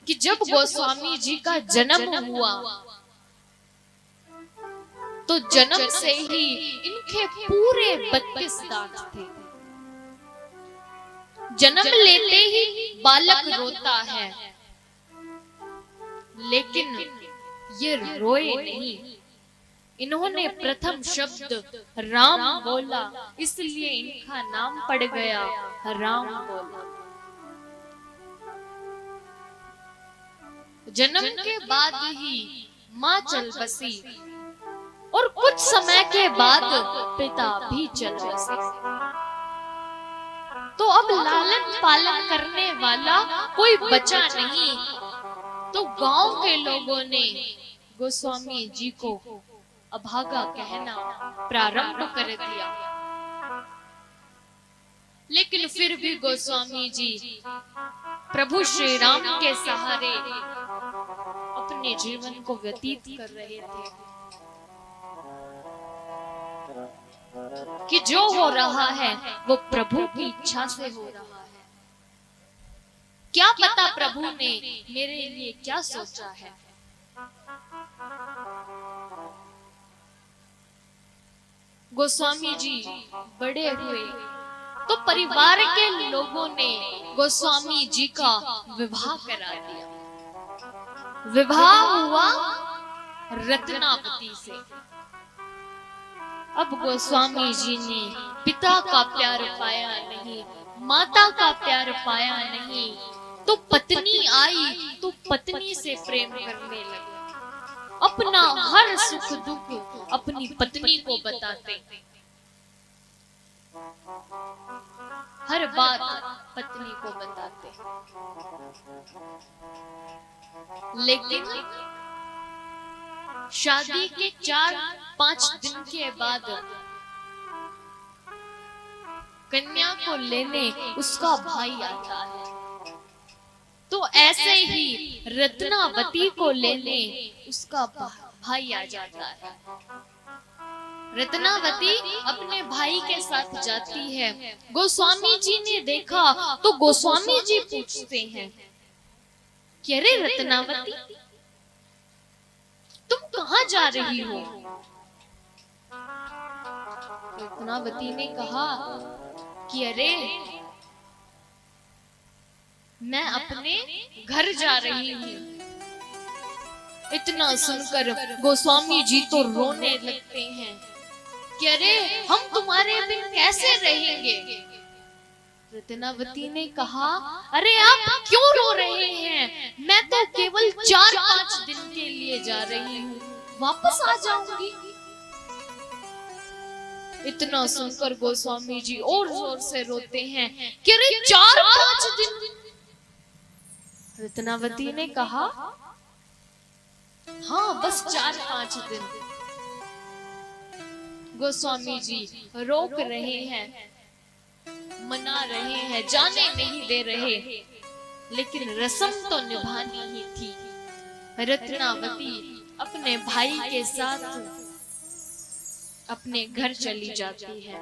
कि जब गोस्वामी जी का जन्म हुआ तो जन्म से ही इनके पूरे 32 दांत थे। जन्म लेते ही बालक रोता है, लेकिन ये रोए नहीं। इन्होंने प्रथम शब्द राम बोला, इसलिए इनका नाम पड़ गया राम बोला। जन्म के बाद ही मां चल बसी और कुछ समय के बाद पिता भी चल बसे। तो अब लालन पालन करने वाला कोई बचा नहीं। तो गांव के लोगों ने गोस्वामी जी को अभागा कहना प्रारंभ कर दिया। लेकिन फिर भी गोस्वामी जी प्रभु श्री राम के सहारे अपने जीवन को व्यतीत कर रहे थे कि जो हो रहा है वो प्रभु की इच्छा से हो रहा है। क्या पता प्रभु ने मेरे लिए क्या सोचा है। गोस्वामी जी बड़े हुए तो परिवार के लोगों ने गोस्वामी जी का विवाह करा दिया। विवाह हुआ रत्नावती से। अब गोस्वामी जी ने पिता का प्यार पाया नहीं, माता का प्यार पाया नहीं, तो पत्नी आई तो पत्नी से प्रेम करने लगे। अपना हर सुख दुख अपनी पत्नी को बताते, हर बात पत्नी को बताते। लेकिन शादी के 4-5 दिन के बाद कन्या को लेने उसका भाई आता है। तो ऐसे ही रत्नावती को लेने उसका भाई आ जाता है। रत्नावती अपने भाई के साथ जाती है। गोस्वामी जी ने देखा तो गोस्वामी जी पूछते हैं कि अरे रत्नावती, तुम कहाँ जा रही हो? रत्नावती ने कहा कि अरे मैं अपने घर जा रही हूँ। इतना सुनकर गोस्वामी जी तो रोने लगते हैं कि अरे हम तुम्हारे बिन कैसे रहेंगे। रत्नावती ने कहा अरे आप क्यों रो रहे हैं? मैं तो केवल 4-5 दिन के लिए जा रही हूँ, वापस आ जाऊंगी। इतना सुनकर गोस्वामी जी और जोर से रोते हैं कि अरे 4-5 दिन। रत्नावती ने कहा हाँ बस 4-5 दिन। गोस्वामी जी रोक रहे हैं, मना रहे हैं, जाने नहीं दे रहे, लेकिन रस्म तो निभानी ही थी। रत्नावती अपने भाई के साथ अपने घर चली जाती है।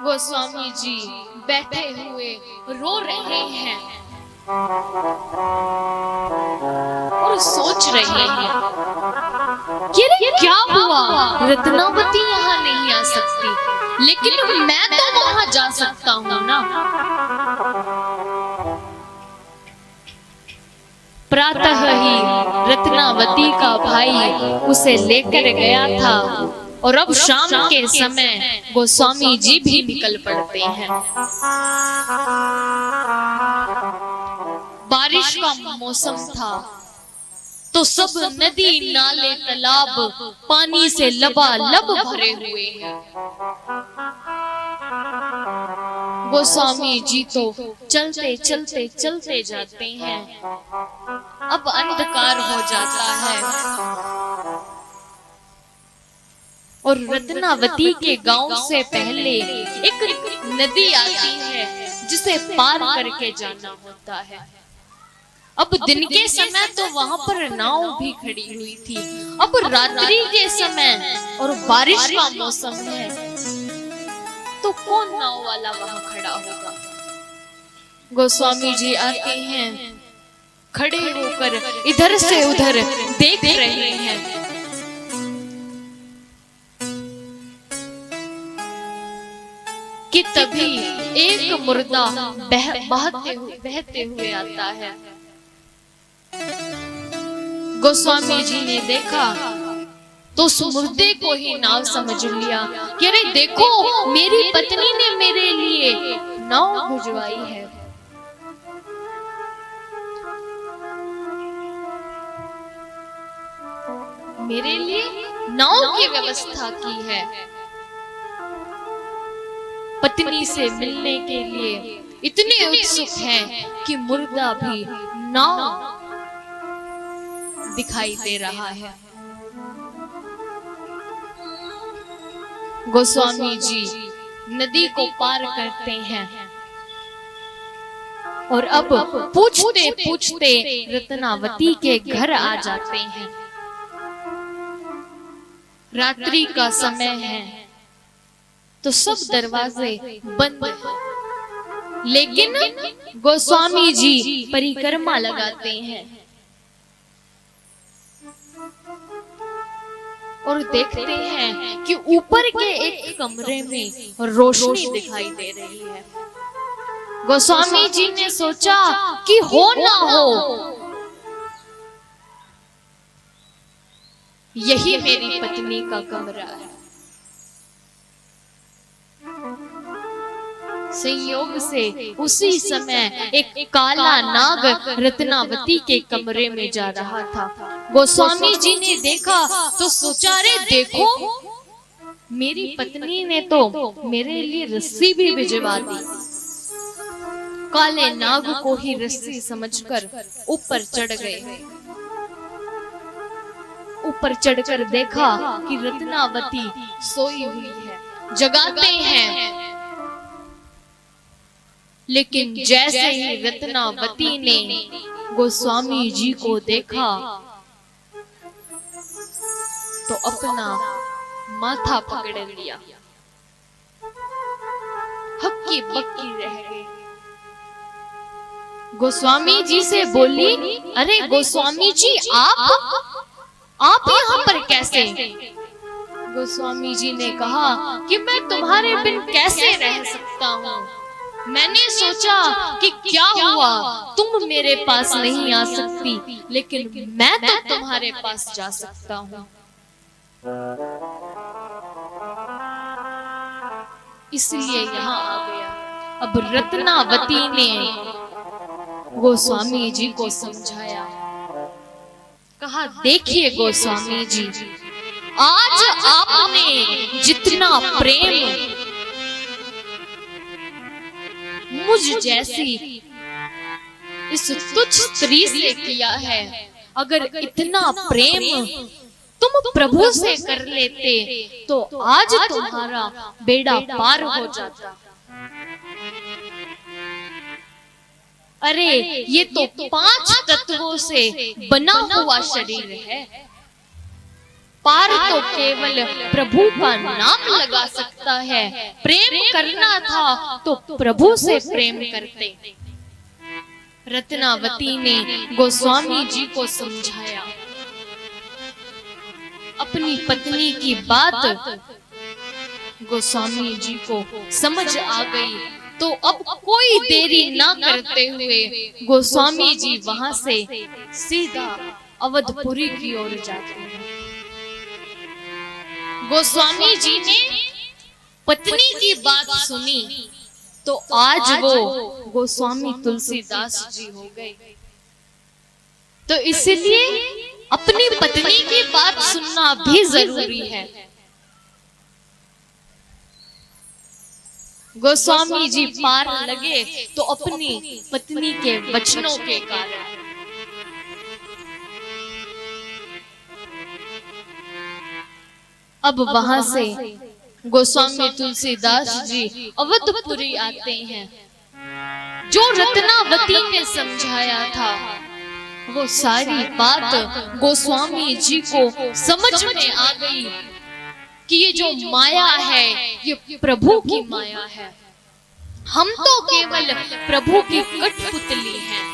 गोस्वामी जी बैठे हुए रो रहे हैं और सोच रहे हैं कि क्या हुआ, रत्नावती यहाँ नहीं आ सकती, लेकिन मैं तो वहां जा सकता हूँ ना। प्रातः ही रत्नावती का भाई उसे लेकर गया था और अब शाम के समय गोस्वामी जी भी निकल पड़ते हैं। बारिश का मौसम था तो सब नदी नाले तालाब पानी से लबालब भरे हुए हैं। गोस्वामी जी तो चलते चलते चलते जाते हैं। अब अंधकार हो जाता है और रत्नावती के गांव से पहले एक नदी आती है जिसे पार करके जाना होता है। अब दिन के समय तो वहां पर नाव भी खड़ी हुई थी। अब रात्रि के समय और बारिश का मौसम है तो कौन नाव वाला वहां खड़ा होगा। गोस्वामी जी आते हैं खड़े होकर इधर से उधर देख रहे हैं। कि तभी एक मुर्दा बहते हुए आता है। गोस्वामी जी ने देखा तो उस मुर्दे को ही नाव समझ लिया कि अरे देखो, मेरी पत्नी ने मेरे लिए नाव भिजवाई है। मेरे लिए नाव की व्यवस्था की है। पत्नी से मिलने के लिए इतने उत्सुक हैं कि मुर्दा भी नाव दिखाई दे रहा है। गोस्वामी जी नदी को पार करते हैं और अब पूछते पूछते रत्नावती के घर आ जाते हैं। रात्रि का समय है तो सब दरवाजे बंद हैं, लेकिन गोस्वामी जी परिक्रमा लगाते हैं और देखते हैं कि ऊपर के एक कमरे में रोशनी दिखाई दे रही है। गोस्वामी जी ने सोचा कि हो ना हो यही मेरी पत्नी का कमरा है। संयोग से उसी समय एक काला नाग रत्नावती के कमरे में जा रहा था। गोस्वामी जी ने देखा तो सोचा, रे देखो, मेरी पत्नी ने तो मेरे लिए रस्सी भी भिजवा दी। काले नाग को ही रस्सी समझकर ऊपर चढ़ गए। ऊपर चढ़कर देखा कि रत्नावती सोई हुई है। जगाते हैं, लेकिन जैसे ही रत्नावती ने गोस्वामी जी को देखा तो अपना माथा पकड़ लिया, हक्की बक्की रह गई। गोस्वामी जी से बोली, अरे गोस्वामी जी, आप यहाँ पर कैसे? गोस्वामी जी ने कहा कि मैं तुम्हारे बिन कैसे रह सकता हूँ। मैंने सोचा कि क्या हुआ, तुम मेरे पास नहीं आ सकती, लेकिन मैं तो तुम्हारे पास जा सकता हूँ। इसलिए यहाँ आ गया। अब रत्नावती ने गोस्वामी जी को समझाया, कहा, देखिए गोस्वामी जी, आज आपने जितना प्रेम मुझ जैसी इस तुच्छ स्त्री से किया है, अगर इतना प्रेम तुम प्रभु से कर लेते तो आज तुम्हारा बेड़ा पार हो जाता। अरे ये तो 5 तत्वों से बना हुआ शरीर है। पार तो केवल प्रभु का नाम लगा सकता है। प्रेम करना था तो प्रभु से प्रेम करते। रत्नावती ने गोस्वामी जी को समझाया। अपनी पत्नी की बात गोस्वामी जी को समझ आ गई, तो अब कोई देरी ना करते हुए गोस्वामी जी वहां से सीधा अवधपुरी की ओर जाते हैं। गोस्वामी जी ने पत्नी की बात सुनी तो आज वो गोस्वामी तुलसीदास जी हो गए। तो इसलिए अपनी पत्नी की बात सुनना भी जरूरी है। गोस्वामी जी पार लगे तो अपनी पत्नी के वचनों के कारण। अब वहां से गोस्वामी तुलसीदास जी अवधपुरी आते हैं। जो रत्नावती ने समझाया था वो सारी बात गोस्वामी जी को समझ में आ गई कि ये जो माया है ये प्रभु की माया है। हम तो केवल प्रभु की कठपुतली हैं।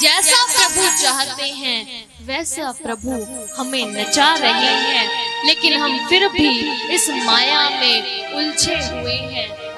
जैसा प्रभु चाहते हैं वैसा प्रभु हमें नचा रहे हैं, लेकिन हम फिर भी इस माया में उलझे हुए हैं।